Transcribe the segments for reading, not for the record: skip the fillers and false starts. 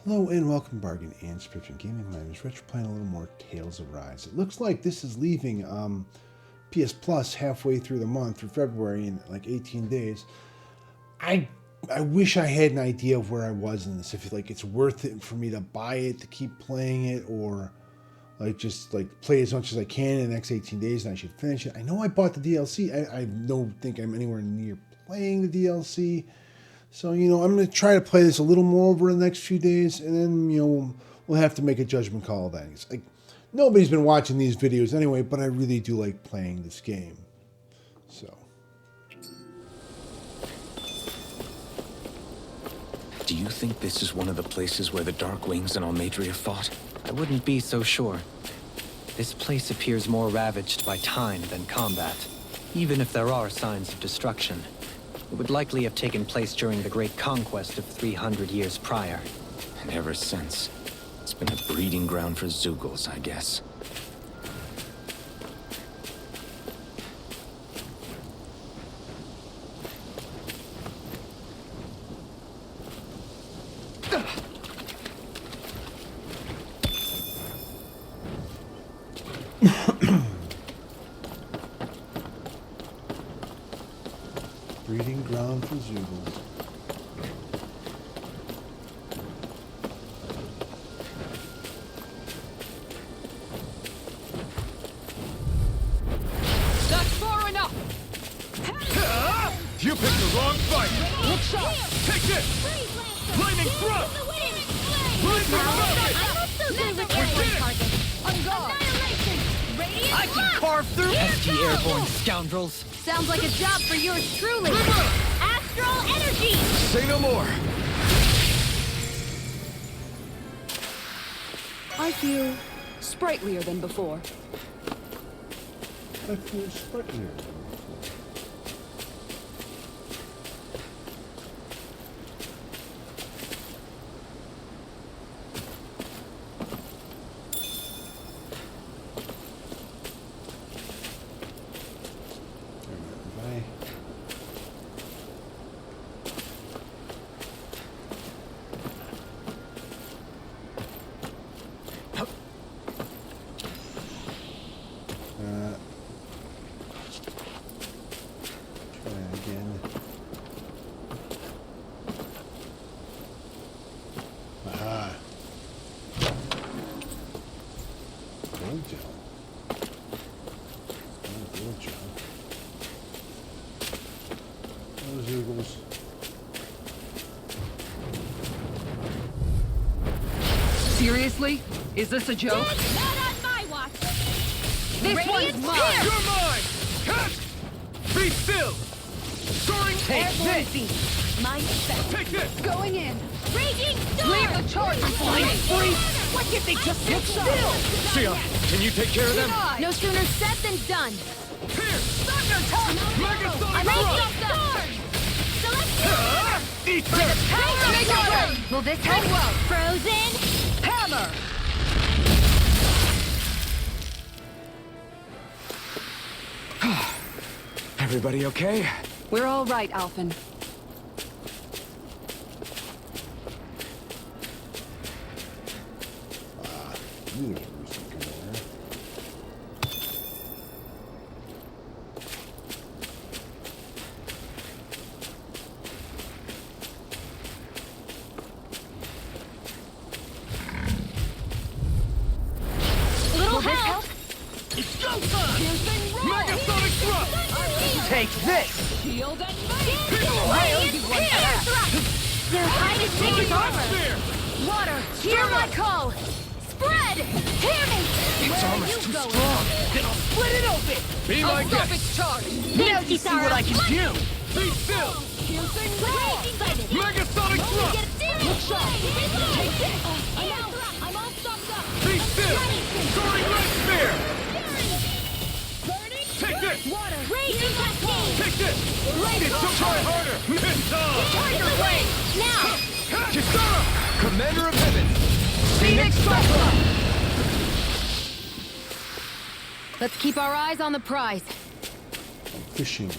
Hello and welcome Bargain and Subscription Gaming. My name is Rich, playing a little more Tales of Rise. It looks like this is leaving PS Plus halfway through the month, through February, in like 18 days. I wish I had an idea of where I was in this, if it's worth it for me to buy it, to keep playing it, or just play as much as I can in the next 18 days and I should finish it. I know I bought the DLC. I don't think I'm anywhere near playing the DLC. So, I'm going to try to play this a little more over the next few days, and then, we'll have to make a judgment call then. It's nobody's been watching these videos anyway, but I really do like playing this game. So. Do you think this is one of the places where the Dark Wings and Almadria fought? I wouldn't be so sure. This place appears more ravaged by time than combat, even if there are signs of destruction. It would likely have taken place during the Great Conquest of 300 years prior. And ever since, it's been a breeding ground for Zeugles, I guess. Breeding ground for Zeugles. That's far enough! You picked the wrong fight! Look sharp! Take this! Lightning thrust! I can carve through Pesky airborne scoundrels! Sounds like a job for yours truly! Astral energy! Say no more! I feel sprightlier than before. I feel sprightlier. Seriously? Is this a joke? Not on my watch! This one's mine! You're mine! Catch! Be still! Soaring! Take this! Mine set. Take this! Going in! Raging storm! Leave the charge for me! Why can't they just sit still? Sia, can you take care of them? No sooner said than done. Here! Thunder touch! Megasonic Raging thrust! storm! Celestial! Eat this! Will this help? Frozen? Hammer! Everybody okay? We're all right, Alphen. Little help? It's go time! Megasonic thrust! Take this! Shield and Their hide is taking armor. There! Water, hear my call. Spread! Hear me! Its Where armor's are you too going? strong! Then I'll split it open! Be my I'll stop guest! its charge! Now See what I can do! Be still! Raging Megasonic thrust! Look sharp! Take this! I'm all stopped up! Be still! Soaring red spear! Burning! Take this! Water! Raging cascade! Take this! Try harder! Missile! Tiger wing! Now! Kisara! Commander of Heaven! Phoenix Cyclone! Let's keep our eyes on the prize. Fishing.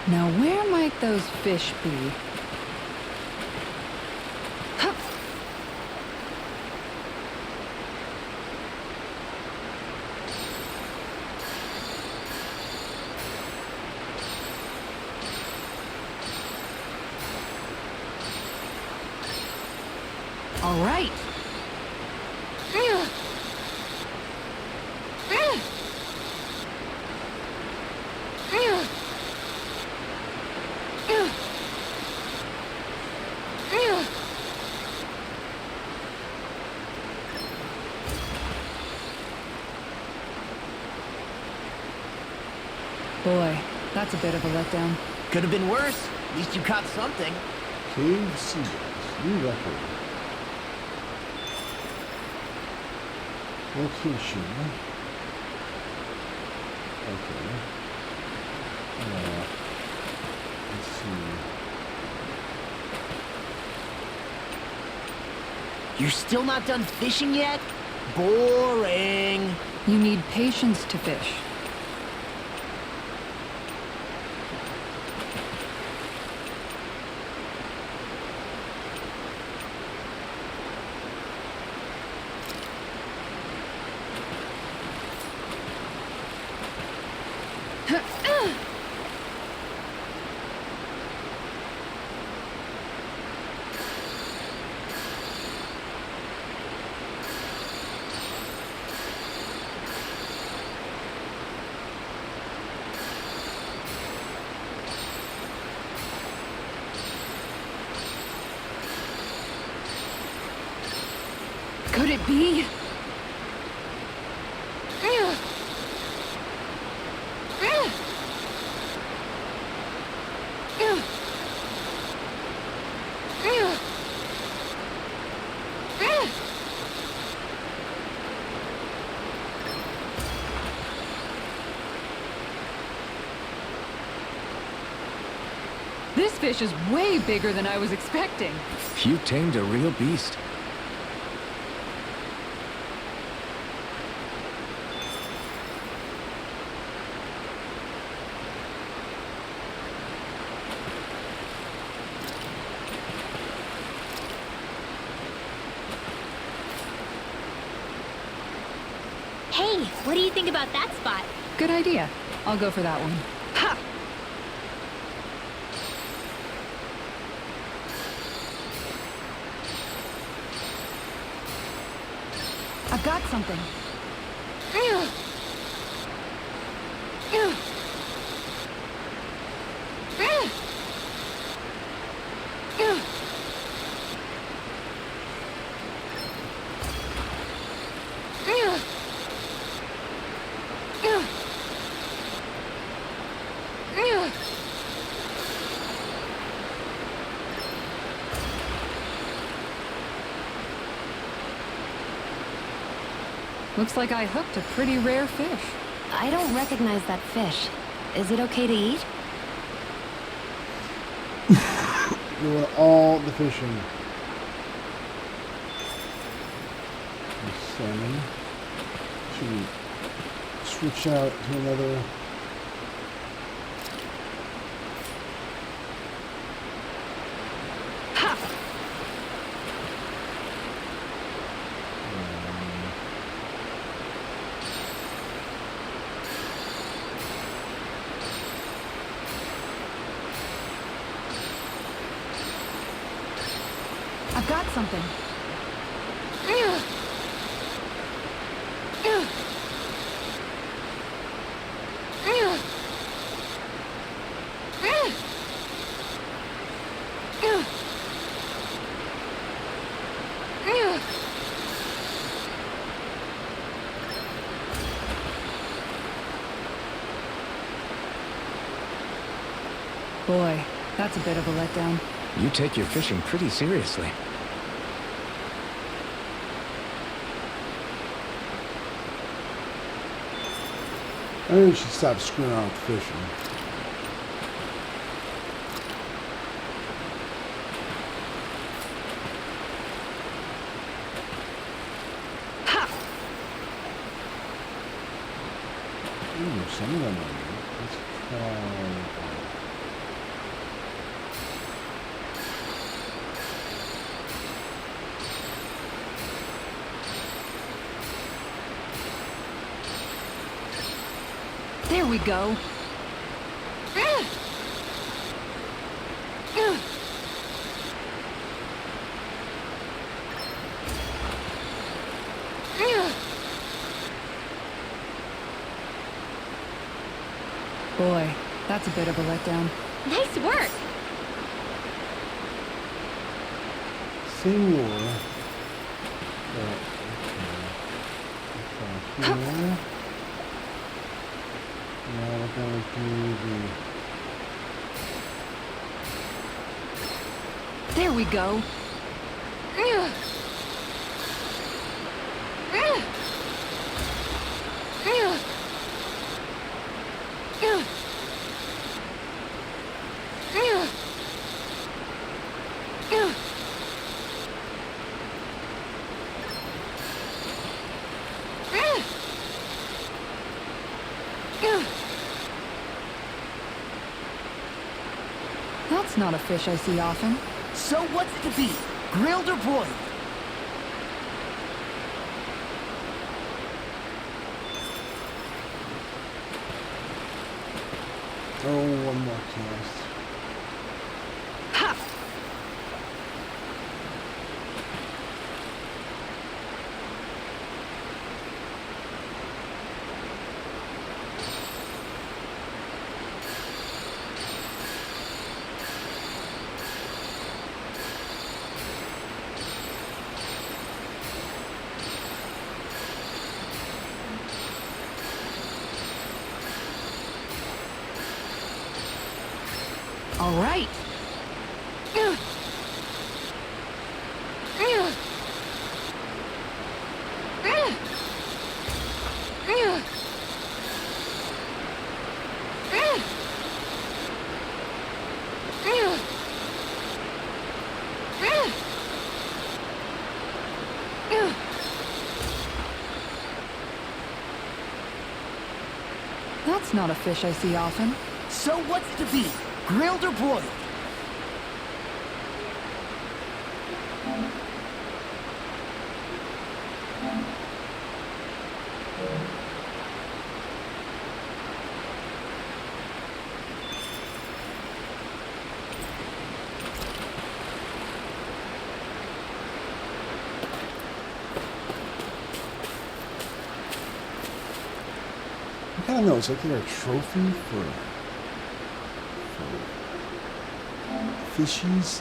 Now where might those fish be? Hup. All right. Boy, that's a bit of a letdown. Could have been worse. At least you caught something. Cave Seagulls. New record. Location. Okay. Let's see. You're still not done fishing yet? Boring. You need patience to fish. Could it be? This fish is way bigger than I was expecting. You tamed a real beast. Hey, what do you think about that spot? Good idea. I'll go for that one. Ha! I've got something. Looks like I hooked a pretty rare fish. I don't recognize that fish. Is it okay to eat? You want all the fishing. The salmon. Should we switch out to another? I've got something. Boy, that's a bit of a letdown. You take your fishing pretty seriously. I think we should stop screwing around with fishing. Ooh, some of them are good. Let's try. we go. Boy, that's a bit of a letdown. Nice work. Same war. Here. Now we're going to do There we go. That's not a fish I see often. So what's it to be? Grilled or broiled? Oh, one more cast. Ha! All right. That's not a fish I see often. So what's it to be? Grilled or broiled? I kind of know, it's like they're a trophy for fishies.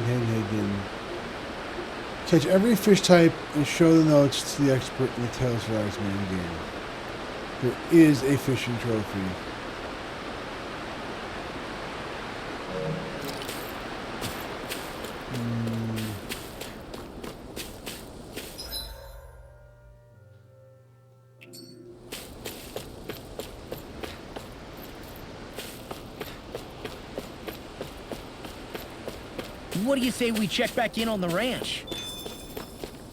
Hidden. Catch every fish type and show the notes to the expert in the Tales of Rise main game. There is a fishing trophy. What do you say we check back in on the ranch?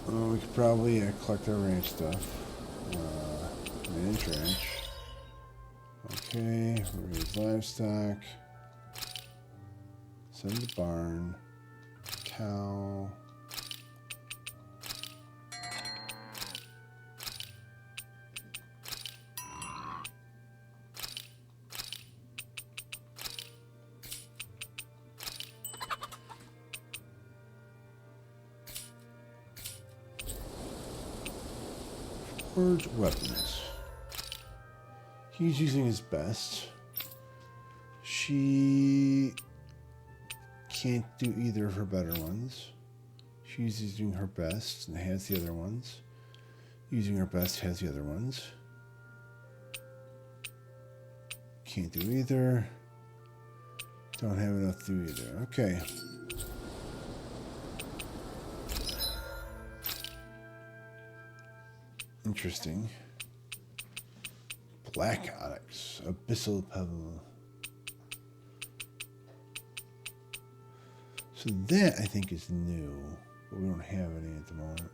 Oh, we could probably collect our ranch stuff. Manage ranch. Okay, raise livestock. Send the barn. Cow. Forge weapons. He's using his best. She can't do either of her better ones. She's using her best and has the other ones. Using her best has the other ones. Can't do either. Don't have enough to do either. Okay. Interesting. Black onyx, abyssal pebble. So that I think is new, but we don't have any at the moment.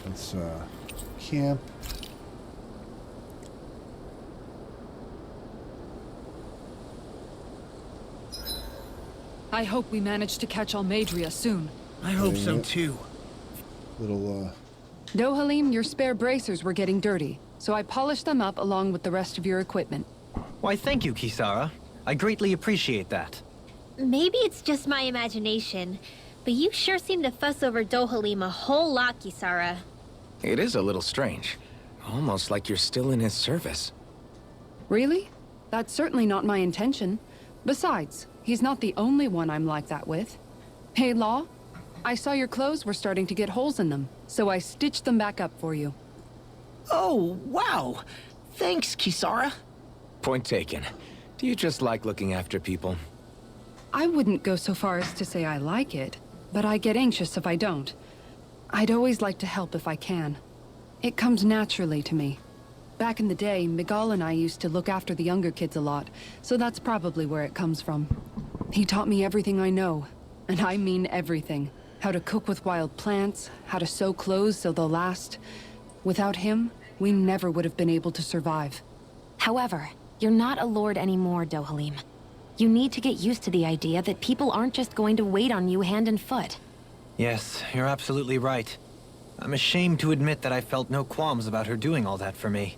Let's camp. I hope we manage to catch Almadria soon. I hope so Yeah. too. Little, Dohalim, your spare bracers were getting dirty, so I polished them up along with the rest of your equipment. Why, thank you, Kisara. I greatly appreciate that. Maybe it's just my imagination, but you sure seem to fuss over Dohalim a whole lot, Kisara. It is a little strange. Almost like you're still in his service. Really? That's certainly not my intention. Besides, he's not the only one I'm like that with. Hey, Law, I saw your clothes were starting to get holes in them, so I stitched them back up for you. Oh, wow. Thanks, Kisara. Point taken. Do you just like looking after people? I wouldn't go so far as to say I like it, but I get anxious if I don't. I'd always like to help if I can. It comes naturally to me. Back in the day, Miguel and I used to look after the younger kids a lot, so that's probably where it comes from. He taught me everything I know, and I mean everything. How to cook with wild plants, how to sew clothes so they'll last. Without him, we never would have been able to survive. However, you're not a lord anymore, Dohalim. You need to get used to the idea that people aren't just going to wait on you hand and foot. Yes, you're absolutely right. I'm ashamed to admit that I felt no qualms about her doing all that for me.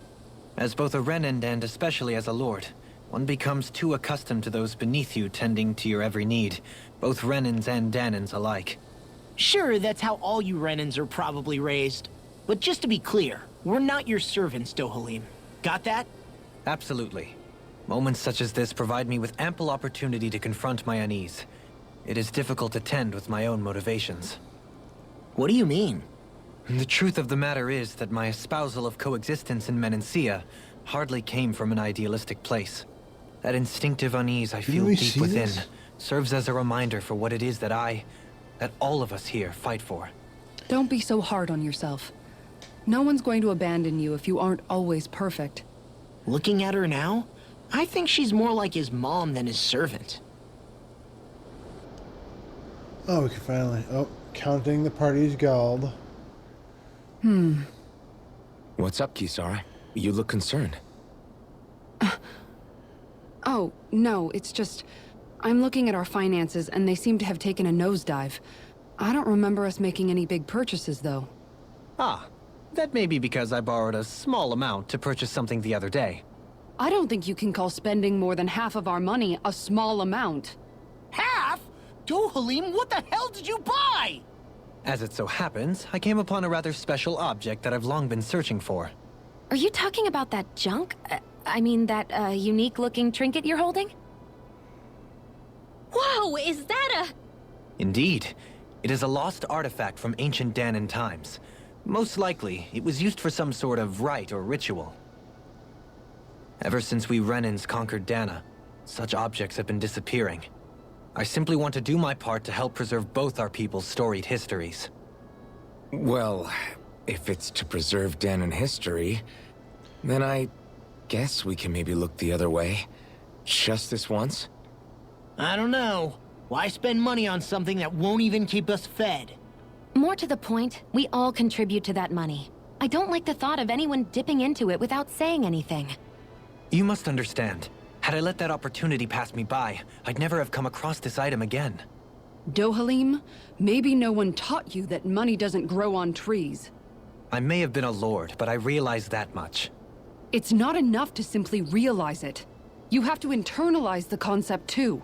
As both a Renan and especially as a lord, one becomes too accustomed to those beneath you tending to your every need, both Renans and Danans alike. Sure, that's how all you Renans are probably raised. But just to be clear, we're not your servants, Dohalim. Got that? Absolutely. Moments such as this provide me with ample opportunity to confront my unease. It is difficult to tend with my own motivations. What do you mean? The truth of the matter is that my espousal of coexistence in Menancia hardly came from an idealistic place. That instinctive unease I feel we deep see within this? serves as a reminder for what it is that that all of us here fight for. Don't be so hard on yourself. No one's going to abandon you if you aren't always perfect. Looking at her now, I think she's more like his mom than his servant. oh, we can finally... Oh, counting the party's gold. What's up, Kisara? You look concerned. Oh, no, it's just... I'm looking at our finances and they seem to have taken a nosedive. I don't remember us making any big purchases, though. Ah, that may be because I borrowed a small amount to purchase something the other day. I don't think you can call spending more than half of our money a small amount. Half? Dohalim, what the hell did you buy? As it so happens, I came upon a rather special object that I've long been searching for. Are you talking about that junk? I mean, that, unique-looking trinket you're holding? Whoa, is that a... Indeed. It is a lost artifact from ancient Danan times. Most likely, it was used for some sort of rite or ritual. Ever since we Renans conquered Dana, such objects have been disappearing. I simply want to do my part to help preserve both our people's storied histories. Well, if it's to preserve Danan history, then I guess we can maybe look the other way. Just this once? I don't know. Why spend money on something that won't even keep us fed? More to the point, we all contribute to that money. I don't like the thought of anyone dipping into it without saying anything. You must understand. Had I let that opportunity pass me by, I'd never have come across this item again. Dohalim, maybe no one taught you that money doesn't grow on trees. I may have been a lord, but I realize that much. It's not enough to simply realize it. You have to internalize the concept too.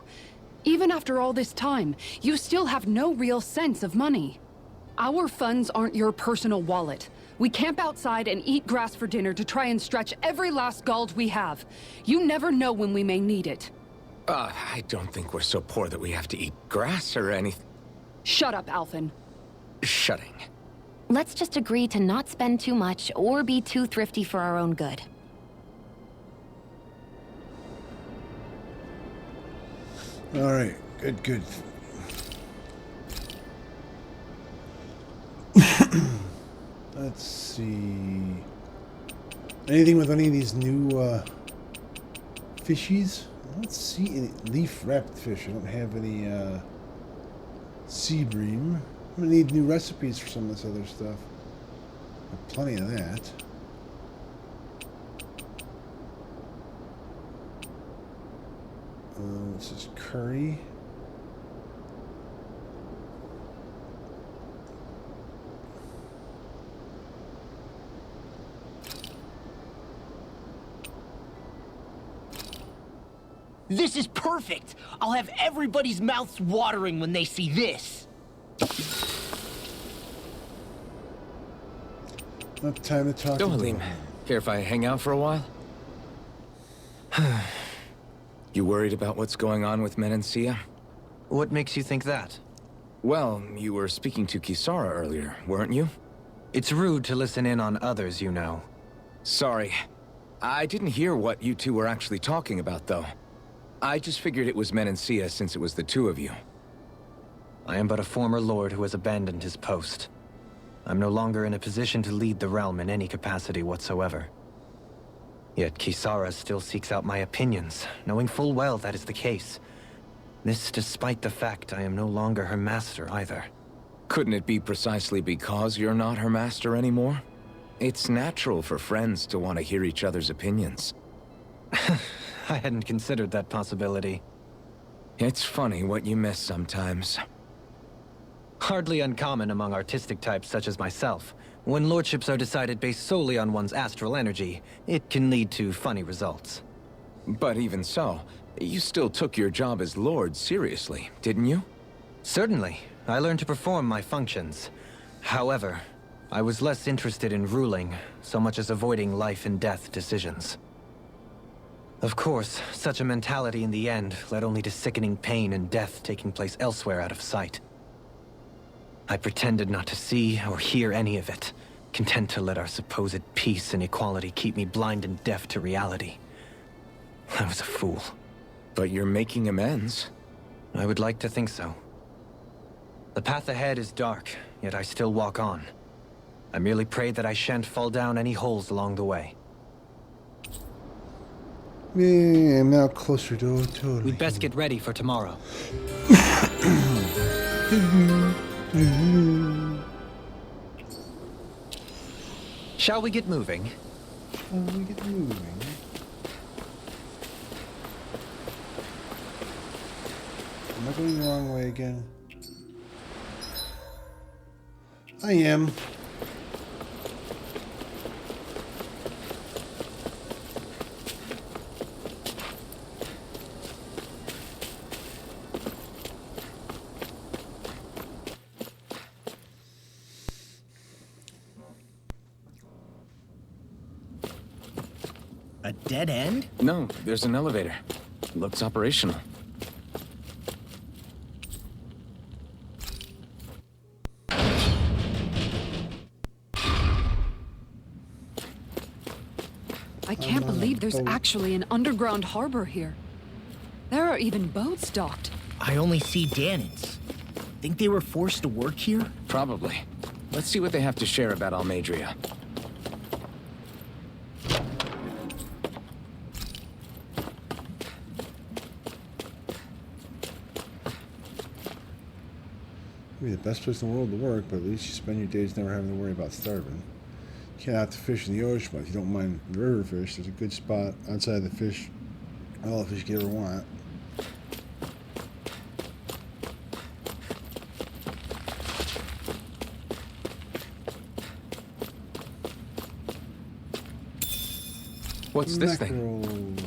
Even after all this time, you still have no real sense of money. Our funds aren't your personal wallet. We camp outside and eat grass for dinner to try and stretch every last gold we have. You never know when we may need it. I don't think we're so poor that we have to eat grass or anything. Shut up, Alphen. Shutting. Let's just agree to not spend too much or be too thrifty for our own good. All right, good. Let's see. Anything with any of these new fishies? I don't see any leaf-wrapped fish. I don't have any sea bream. I'm gonna need new recipes for some of this other stuff. Got plenty of that. This is curry. This is perfect! I'll have everybody's mouths watering when they see this. Enough time to talk. Dohalim, care if I hang out for a while? You worried about what's going on with Menancia? What makes you think that? Well, you were speaking to Kisara earlier, weren't you? It's rude to listen in on others, you know. Sorry. I didn't hear what you two were actually talking about, though. I just figured it was Menancia since it was the two of you. I am but a former lord who has abandoned his post. I'm no longer in a position to lead the realm in any capacity whatsoever. Yet Kisara still seeks out my opinions, knowing full well that is the case. This despite the fact I am no longer her master either. Couldn't it be precisely because you're not her master anymore? It's natural for friends to want to hear each other's opinions. I hadn't considered that possibility. It's funny what you miss sometimes. Hardly uncommon among artistic types such as myself. When lordships are decided based solely on one's astral energy, it can lead to funny results. But even so, you still took your job as lord seriously, didn't you? Certainly. I learned to perform my functions. However, I was less interested in ruling, so much as avoiding life and death decisions. Of course, such a mentality in the end led only to sickening pain and death taking place elsewhere out of sight. I pretended not to see or hear any of it, content to let our supposed peace and equality keep me blind and deaf to reality. I was a fool. But you're making amends. I would like to think so. The path ahead is dark, yet I still walk on. I merely pray that I shan't fall down any holes along the way. Yeah, I'm now closer to totally. We'd best get ready for tomorrow. Shall we get moving? Am I going the wrong way again? I am. A dead end? No, there's an elevator. Looks operational. I can't believe there's actually an underground harbor here. There are even boats docked. I only see Danans. Think they were forced to work here? Probably. Let's see what they have to share about Almadria. Maybe the best place in the world to work, but at least you spend your days never having to worry about starving. You can't have to fish in the ocean, but if you don't mind river fish, there's a good spot outside the fish, all the fish you could ever want. What's this thing?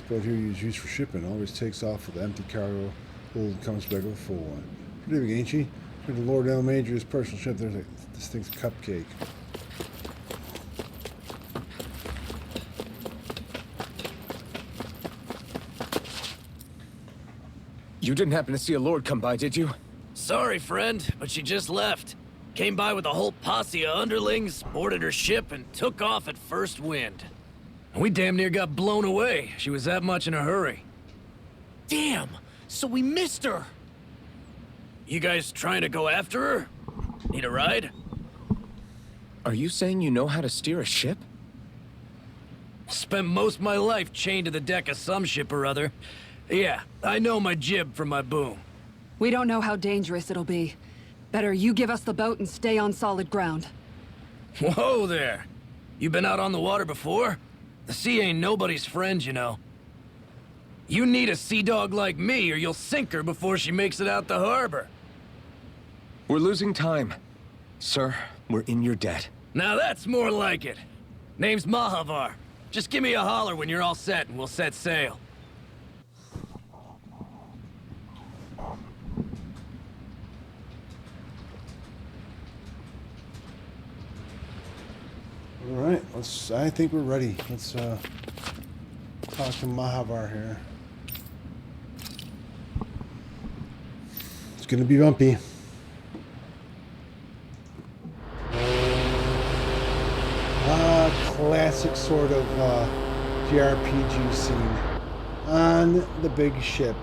Boat here is used for shipping. Always takes off with an empty cargo, and comes back with a full one. Pretty big, ain't she? For the Lord Almadria's personal ship, there's this thing's a cupcake. You didn't happen to see a lord come by, did you? Sorry, friend, but she just left. Came by with a whole posse of underlings, boarded her ship, and took off at first wind. We damn near got blown away. She was that much in a hurry. Damn! So we missed her! You guys trying to go after her? Need a ride? Are you saying you know how to steer a ship? Spent most of my life chained to the deck of some ship or other. Yeah, I know my jib from my boom. We don't know how dangerous it'll be. Better you give us the boat and stay on solid ground. Whoa there! You been out on the water before? The sea ain't nobody's friend, you know. You need a sea dog like me, or you'll sink her before she makes it out the harbor. We're losing time. Sir, we're in your debt. Now that's more like it. Name's Mahavar. Just give me a holler when you're all set, and we'll set sail. All right, I think we're ready. Let's talk to Mahavar here. It's gonna be bumpy. Classic sort of JRPG scene on the big ship.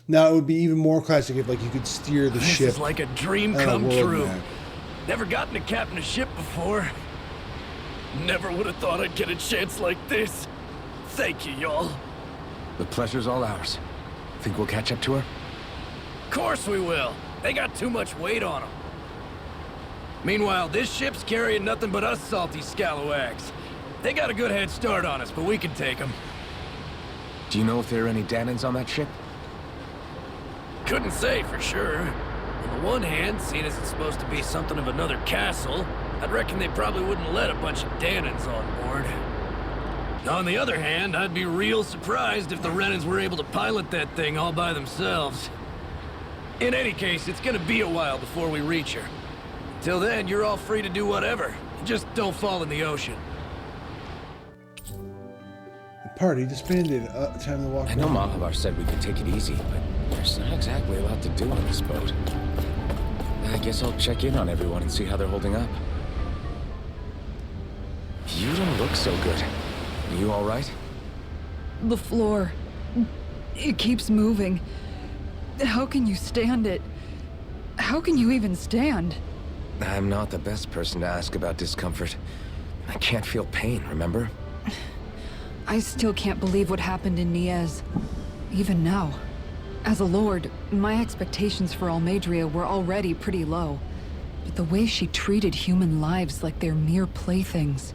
Now it would be even more classic if, like, you could steer the ship. This is like a dream on a come world true. map. Never gotten to captain a ship before. Never would have thought I'd get a chance like this. Thank you, y'all. The pleasure's all ours. Think we'll catch up to her? Of course we will. They got too much weight on them. Meanwhile, this ship's carrying nothing but us salty scalawags. They got a good head start on us, but we can take them. Do you know if there are any Danans on that ship? Couldn't say for sure. On the one hand, seeing as it's supposed to be something of another castle, I'd reckon they probably wouldn't let a bunch of Danans on board. On the other hand, I'd be real surprised if the Renans were able to pilot that thing all by themselves. In any case, it's gonna be a while before we reach her. Till then, you're all free to do whatever. Just don't fall in the ocean. The party disbanded. Time to walk. I know Mahavar said we could take it easy, but there's not exactly a lot to do on this boat. I guess I'll check in on everyone and see how they're holding up. You don't look so good. Are you all right? The floor. It keeps moving. How can you stand it? How can you even stand? I'm not the best person to ask about discomfort. I can't feel pain, remember? I still can't believe what happened in Niez. Even now. As a lord, my expectations for Almadria were already pretty low. But the way she treated human lives like they're mere playthings.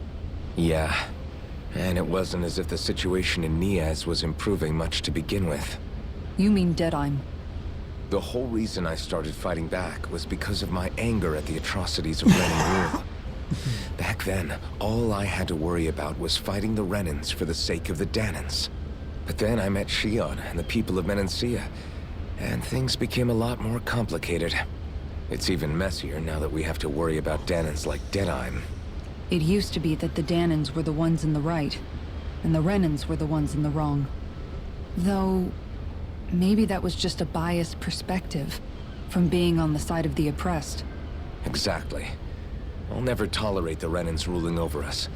Yeah. And it wasn't as if the situation in Niez was improving much to begin with. You mean Deadheim? The whole reason I started fighting back was because of my anger at the atrocities of Renin rule. Back then, all I had to worry about was fighting the Renins for the sake of the Danans. But then I met Shion and the people of Menancia, and things became a lot more complicated. It's even messier now that we have to worry about Danans like Deadheim. It used to be that the Danans were the ones in the right, and the Renins were the ones in the wrong. Though, maybe that was just a biased perspective, from being on the side of the oppressed. Exactly. I'll never tolerate the Renins ruling over us.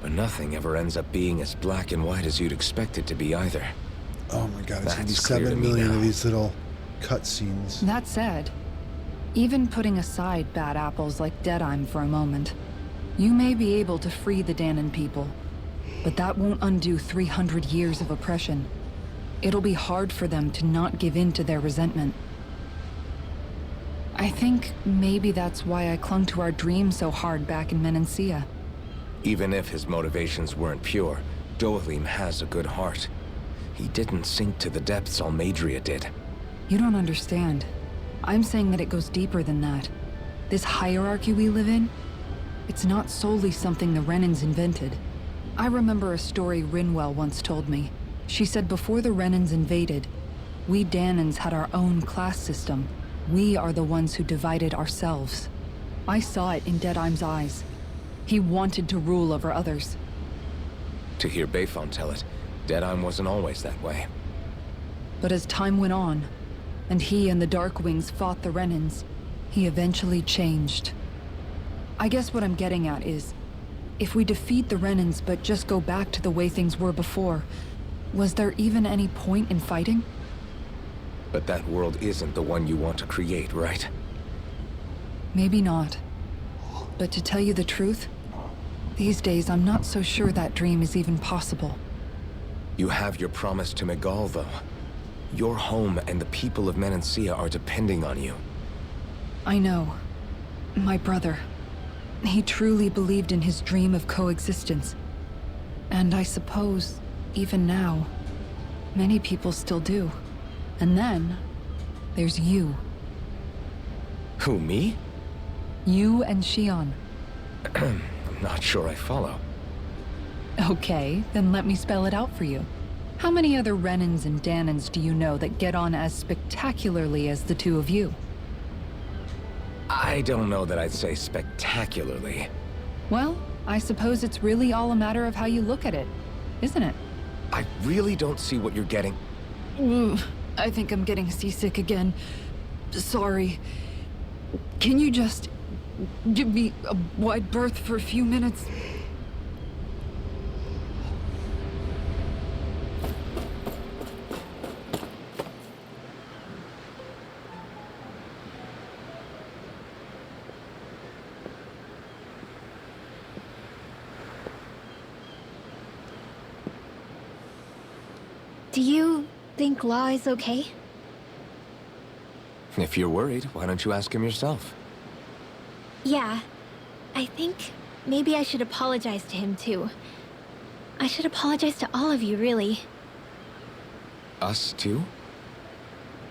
But nothing ever ends up being as black and white as you'd expect it to be either. Oh my god, it's gonna be That's clear to 7 me million now. of these little cutscenes. That said, even putting aside bad apples like Deadheim for a moment, you may be able to free the Danan people, but that won't undo 300 years of oppression. It'll be hard for them to not give in to their resentment. I think maybe that's why I clung to our dream so hard back in Menancia. Even if his motivations weren't pure, Dohalim has a good heart. He didn't sink to the depths Almadria did. You don't understand. I'm saying that it goes deeper than that. This hierarchy we live in, it's not solely something the Renins invented. I remember a story Rinwell once told me. She said before the Renins invaded, we Danans had our own class system. We are the ones who divided ourselves. I saw it in Deadheim's eyes. He wanted to rule over others. To hear Bayfon tell it, Deadheim wasn't always that way. But as time went on, and he and the Darkwings fought the Renins, he eventually changed. I guess what I'm getting at is, if we defeat the Renins but just go back to the way things were before, was there even any point in fighting? But that world isn't the one you want to create, right? Maybe not. But to tell you the truth, these days I'm not so sure that dream is even possible. You have your promise to Megal, though. Your home and the people of Menancia are depending on you. I know. My brother. He truly believed in his dream of coexistence. And I suppose, even now, many people still do. And then, there's you. Who, me? You and Shion. I'm not sure I follow. Okay, then let me spell it out for you. How many other Renans and Danans do you know that get on as spectacularly as the two of you? I don't know that I'd say spectacularly. Well, I suppose it's really all a matter of how you look at it, isn't it? I really don't see what you're getting. I think I'm getting seasick again. Sorry. Can you just give me a wide berth for a few minutes? Do you think Law is okay? If you're worried, why don't you ask him yourself? Yeah. I think maybe I should apologize to him too. I should apologize to all of you, really. Us too?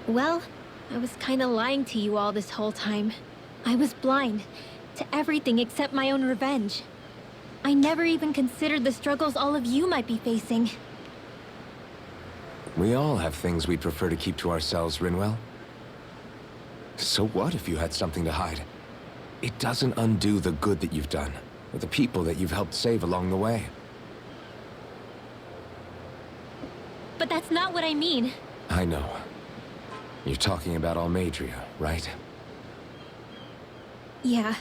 Well, I was kinda lying to you all this whole time. I was blind to everything except my own revenge. I never even considered the struggles all of you might be facing. We all have things we'd prefer to keep to ourselves, Rinwell. So what if you had something to hide? It doesn't undo the good that you've done, or the people that you've helped save along the way. But that's not what I mean. I know. You're talking about Almadria, right? Yeah.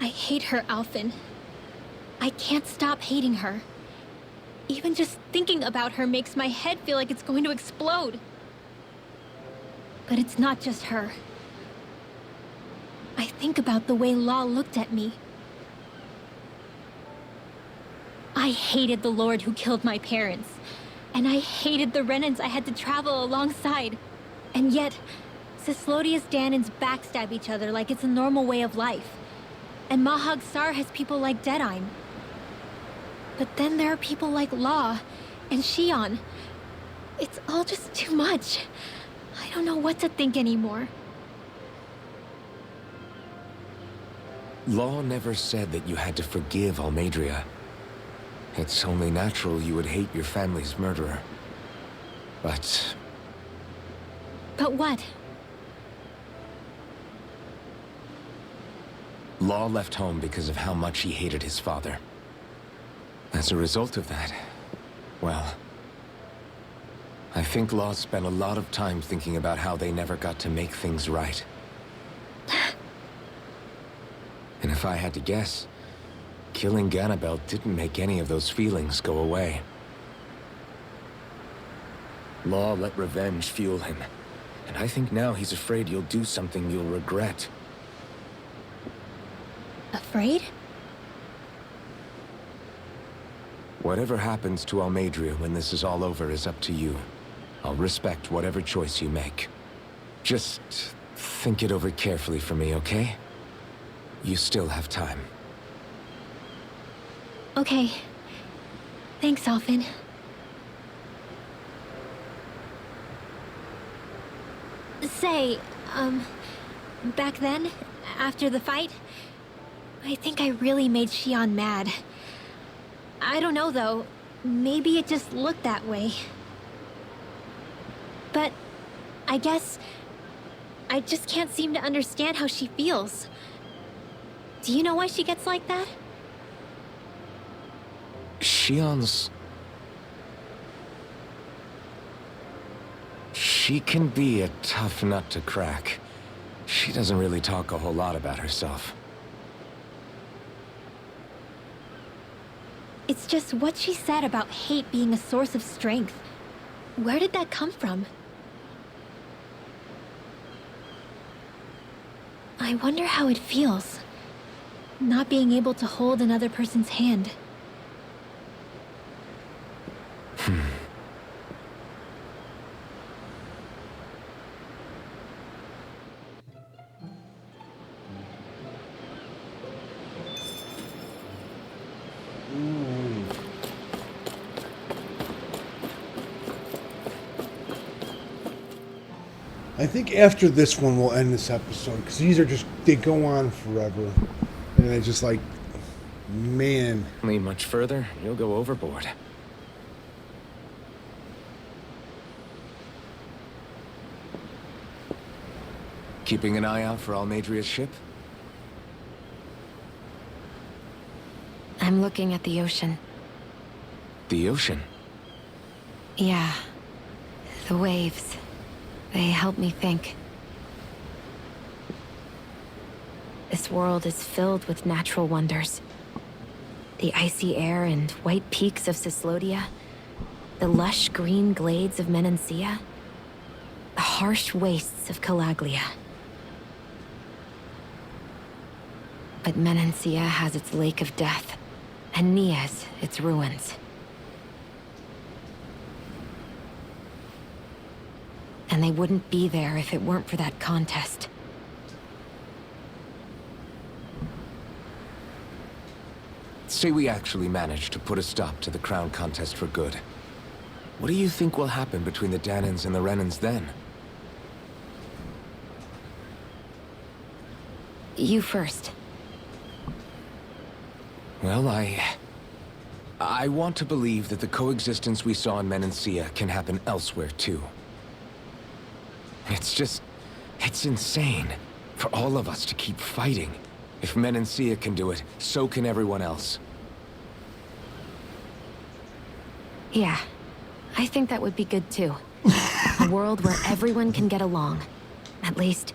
I hate her, Alphen. I can't stop hating her. Even just thinking about her makes my head feel like it's going to explode. But it's not just her. I think about the way Law looked at me. I hated the Lord who killed my parents. And I hated the Renans I had to travel alongside. And yet, Cislodius Danans backstab each other like it's a normal way of life. And Mahagsar has people like Deadime. But then there are people like Law and Shion. It's all just too much. I don't know what to think anymore. Law never said that you had to forgive Almadria. It's only natural you would hate your family's murderer. But But what? Law left home because of how much he hated his father. As a result of that, well, I think Law spent a lot of time thinking about how they never got to make things right. And if I had to guess, killing Ganabel didn't make any of those feelings go away. Law let revenge fuel him, and I think now he's afraid you'll do something you'll regret. Afraid? Whatever happens to Almadria when this is all over is up to you. I'll respect whatever choice you make. Just think it over carefully for me, okay? You still have time. Okay. Thanks, Alphen. Say, back then, after the fight, I think I really made Shion mad. I don't know, though. Maybe it just looked that way. But I guess I just can't seem to understand how she feels. Do you know why she gets like that? Shion's... She can be a tough nut to crack. She doesn't really talk a whole lot about herself. It's just what she said about hate being a source of strength. Where did that come from? I wonder how it feels, not being able to hold another person's hand. I think after this one we'll end this episode because these are just they go on forever, and it's just like, man. Lean much further, you'll go overboard. Keeping an eye out for Almadria's ship? I'm looking at the ocean. The ocean? Yeah. The waves. They help me think. This world is filled with natural wonders. The icy air and white peaks of Cislodia. The lush green glades of Menancia. The harsh wastes of Calaglia. But Menancia has its Lake of Death, and Nias its ruins. And they wouldn't be there if it weren't for that contest. Say we actually manage to put a stop to the crown contest for good. What do you think will happen between the Danans and the Renans then? You first. Well, I want to believe that the coexistence we saw in Menancia can happen elsewhere, too. It's insane for all of us to keep fighting. If Menancia can do it, so can everyone else. Yeah, I think that would be good too. A world where everyone can get along. At least,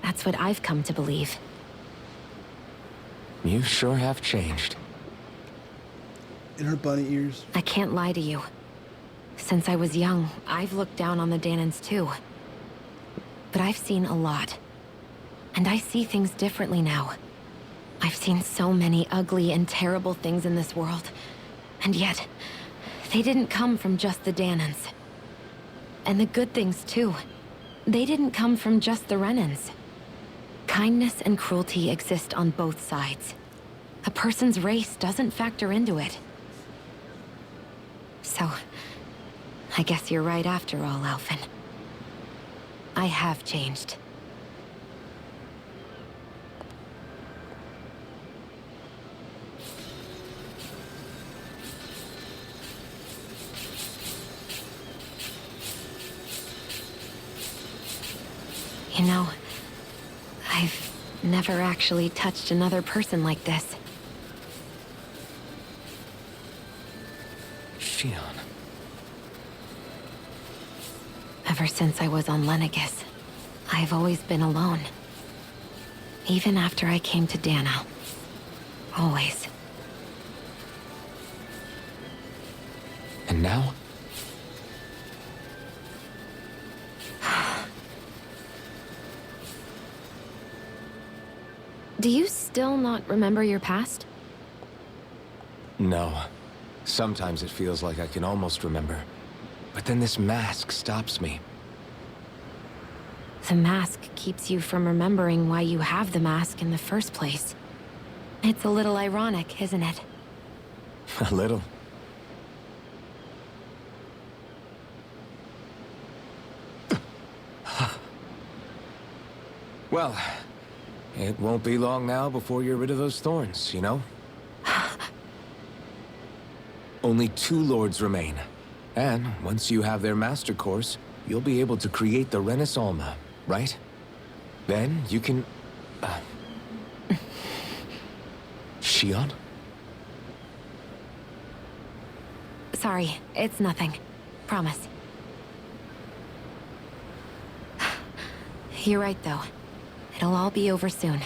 that's what I've come to believe. You sure have changed. In her bunny ears. I can't lie to you. Since I was young, I've looked down on the Danans too. But I've seen a lot. And I see things differently now. I've seen so many ugly and terrible things in this world. And yet, they didn't come from just the Danans. And the good things too. They didn't come from just the Renans. Kindness and cruelty exist on both sides. A person's race doesn't factor into it. So, I guess you're right after all, Alphen. I have changed. You know, I've never actually touched another person like this. Shion. Ever since I was on Lenegis, I've always been alone. Even after I came to Dana. Always. And now? Do you still not remember your past? No. Sometimes it feels like I can almost remember. But then this mask stops me. The mask keeps you from remembering why you have the mask in the first place. It's a little ironic, isn't it? A little. Well, it won't be long now before you're rid of those thorns, you know? Only 2 lords remain. And once you have their master course, you'll be able to create the Renis Alma, right? Then you can... Shion? Sorry, it's nothing. Promise. You're right, though. It'll all be over soon.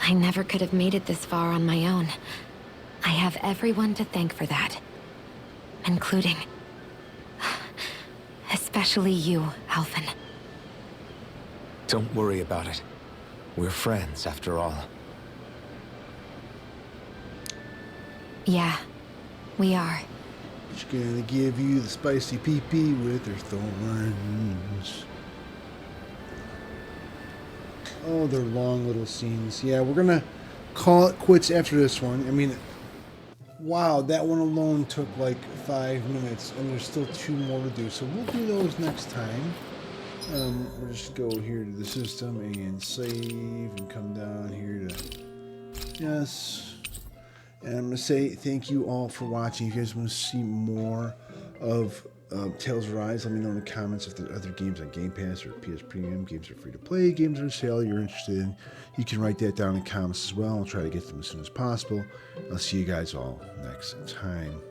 I never could have made it this far on my own. I have everyone to thank for that. Including... especially you, Alphen. Don't worry about it. We're friends, after all. Yeah, we are. She's gonna give you the spicy pee-pee with her thorns. Oh, they're long little scenes. Yeah, we're gonna call it quits after this one. I mean, wow, that one alone took like 5 minutes, and there's still 2 more to do. So we'll do those next time. We'll just go here to the system and save and come down here to yes. And I'm going to say thank you all for watching. If you guys want to see more of Tales of Rise, let me know in the comments if there are other games on Game Pass or PS Premium. Games are free to play, games are on sale you're interested in. You can write that down in the comments as well. I'll try to get them as soon as possible. I'll see you guys all next time.